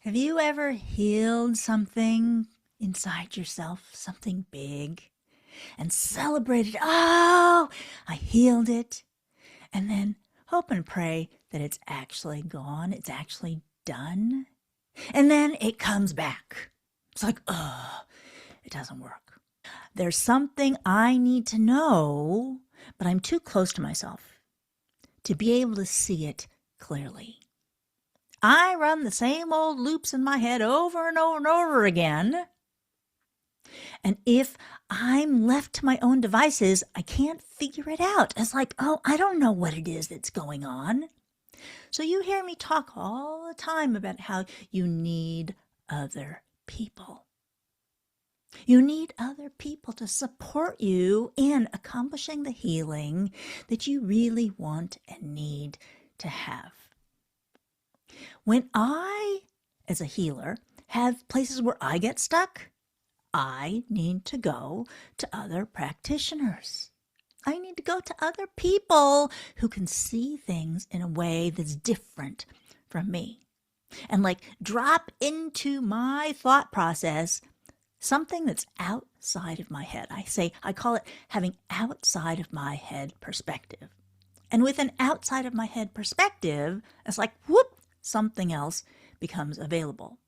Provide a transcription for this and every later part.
Have you ever healed something inside yourself, something big, and celebrated, oh, I healed it, and then hope and pray that it's actually gone, it's actually done, and then it comes back. It's like, oh, it doesn't work. There's something I need to know, but I'm too close to myself to be able to see it clearly. I run the same old loops in my head over and over and over again. And if I'm left to my own devices, I can't figure it out. It's like, oh, I don't know what it is that's going on. So you hear me talk all the time about how you need other people. You need other people to support you in accomplishing the healing that you really want and need to have. When I, as a healer, have places where I get stuck, I need to go to other practitioners. I need to go to other people who can see things in a way that's different from me. And drop into my thought process something that's outside of my head. I call it having outside of my head perspective. And with an outside of my head perspective, it's like, whoop, something else becomes available.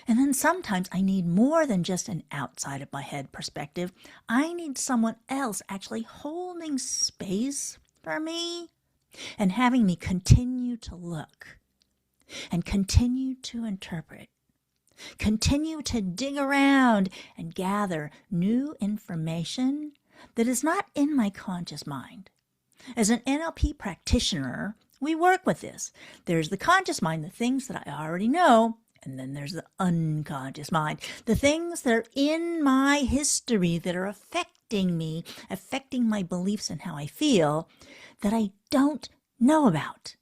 And then sometimes I need more than just an outside of my head perspective. I need someone else actually holding space for me and having me continue to look and continue to interpret, continue to dig around and gather new information that is not in my conscious mind. As an NLP practitioner, we work with this. There's the conscious mind, the things that I already know, and then there's the unconscious mind, the things that are in my history that are affecting me, affecting my beliefs and how I feel, that I don't know about.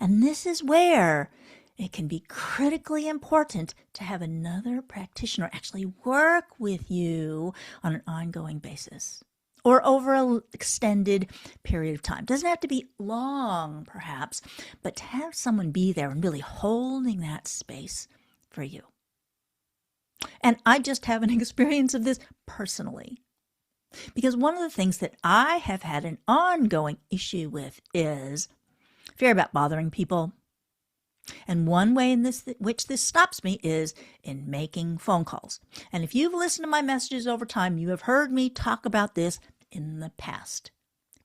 And this is where it can be critically important to have another practitioner actually work with you on an ongoing basis or over an extended period of time. It doesn't have to be long, perhaps, but to have someone be there and really holding that space for you. And I just have an experience of this personally. Because one of the things that I have had an ongoing issue with is fear about bothering people. And one way in which this stops me is in making phone calls. And if you've listened to my messages over time, you have heard me talk about this in the past.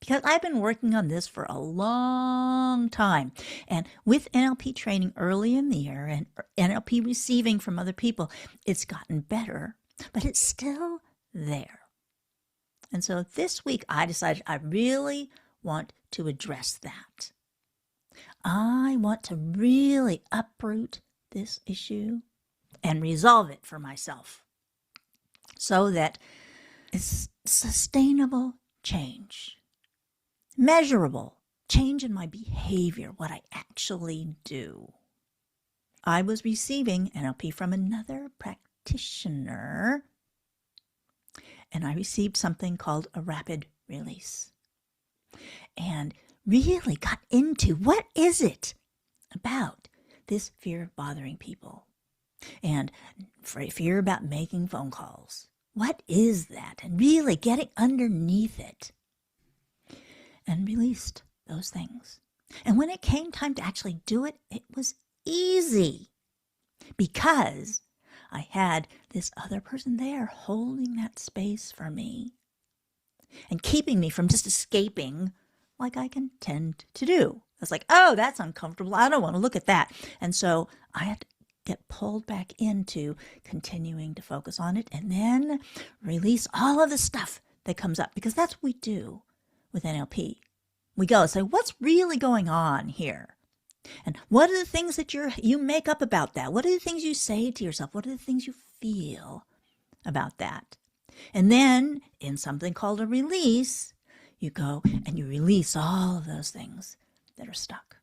Because I've been working on this for a long time. And with NLP training early in the year and NLP receiving from other people, it's gotten better, but it's still there. And so this week I decided I really want to address that. I want to really uproot this issue and resolve it for myself so that it's sustainable change, measurable change in my behavior, what I actually do. I was receiving NLP from another practitioner, and I received something called a rapid release. And really got into what is it about this fear of bothering people and fear about making phone calls. What is that? And really getting underneath it and released those things. And when it came time to actually do it, it was easy because I had this other person there holding that space for me and keeping me from just escaping like I can tend to do. It's like, oh, that's uncomfortable. I don't want to look at that. And so I had to get pulled back into continuing to focus on it and then release all of the stuff that comes up, because that's what we do with NLP. We go say, what's really going on here? And what are the things that you make up about that? What are the things you say to yourself? What are the things you feel about that? And then in something called a release, you go and you release all of those things that are stuck.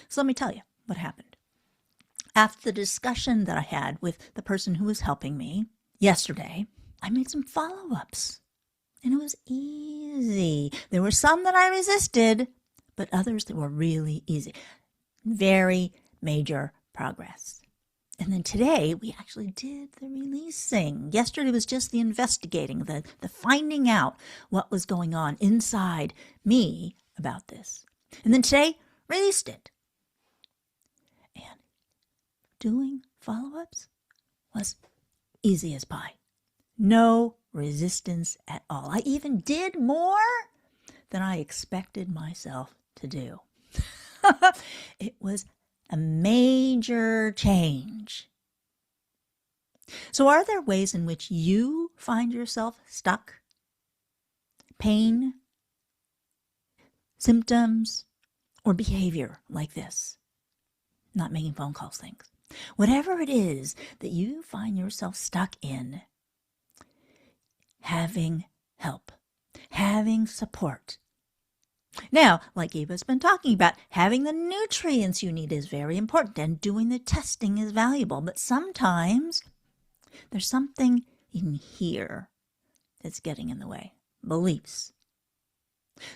So let me tell you what happened. After the discussion that I had with the person who was helping me yesterday, I made some follow-ups. And it was easy. There were some that I resisted, but others that were really easy. Very major progress. And then today, we actually did the releasing. Yesterday was just the investigating, the finding out what was going on inside me about this. And then today, released it. And doing follow-ups was easy as pie. No resistance at all. I even did more than I expected myself to do. It was a major change. So are there ways in which you find yourself stuck? Pain, symptoms, or behavior like this? Not making phone calls things. Whatever it is that you find yourself stuck in, having help, having support. Now, like Eva's been talking about, having the nutrients you need is very important, and doing the testing is valuable. But sometimes there's something in here that's getting in the way. Beliefs.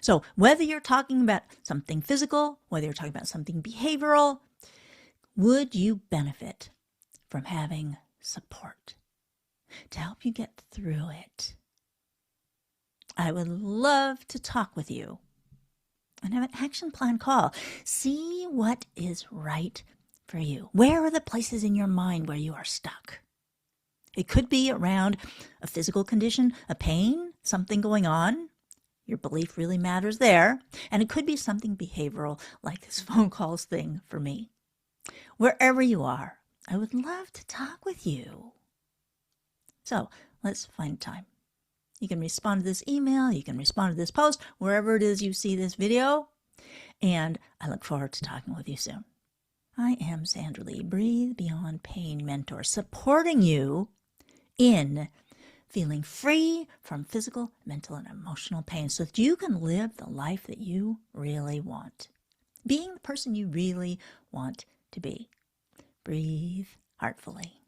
So whether you're talking about something physical, whether you're talking about something behavioral, would you benefit from having support to help you get through it? I would love to talk with you and have an action plan call. See what is right for you. Where are the places in your mind where you are stuck? It could be around a physical condition, a pain, something going on. Your belief really matters there. And it could be something behavioral like this phone calls thing for me. Wherever you are, I would love to talk with you. So let's find time. You can respond to this email, you can respond to this post, wherever it is you see this video, and I look forward to talking with you soon. I am Sandra Lee, Breathe Beyond Pain Mentor, supporting you in feeling free from physical, mental, and emotional pain so that you can live the life that you really want. Being the person you really want to be. Breathe heartfully.